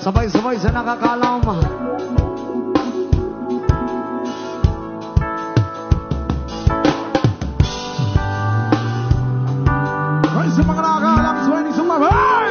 Sabay-sabay sa nakakalam. Ay, sa mga nakakalam, swing sumabay!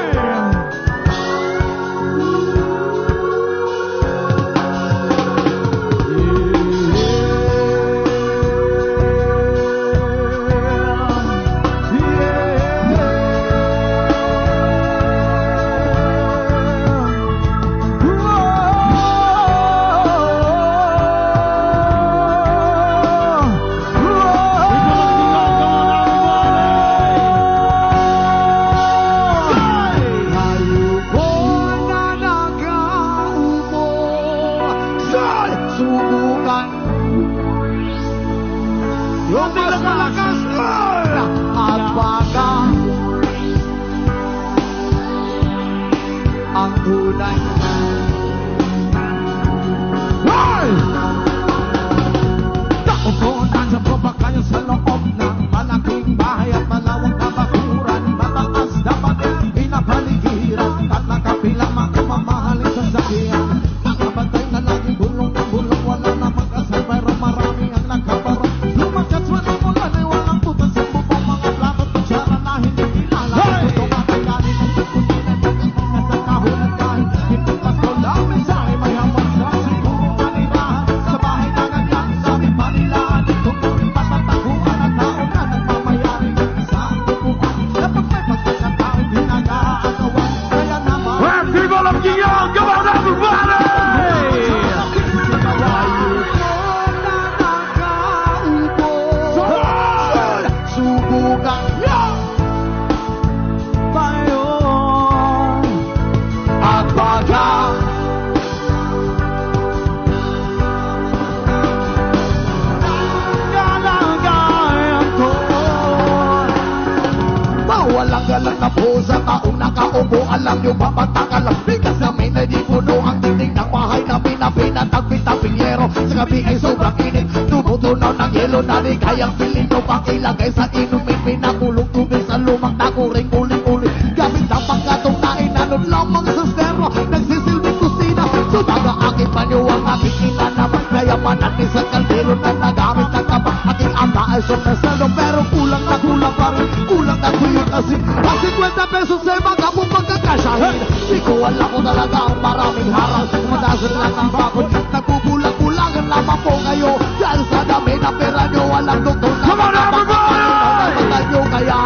Walang na po sa taong nakaupo. Alam nyo ba matakalang bigas namin na di puno ang tingting ng bahay namin na pinatagpitaping yero. Sa gabi ay sobrang init, tumutunaw ng yelo na di kayang pilino pang ilagay sa inumin. Pinakulong tubig sa lumang takuring uling-uling gamit ang panggatong na inanod lamang sa stero. Nagsisilbing kusina, sumaga aking panyo ang aking inanaman. Kaya mananin sa kaldero na nagamit ng kaba. Aking ama ay sumeselo pero kulang na pa rin. Kulang na tuyot asin. Ang 50 pesos ay magabong magkakasyahin. Di ko alam ko talaga ang maraming harang. Madasan lang ang bakod. Nagbubulag-bulagan lamang po kayo. Dahil sa dami na pera nyo, walang doktor na makapagpapalinaw nyo. Kaya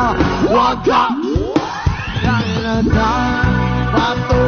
huwag ka bato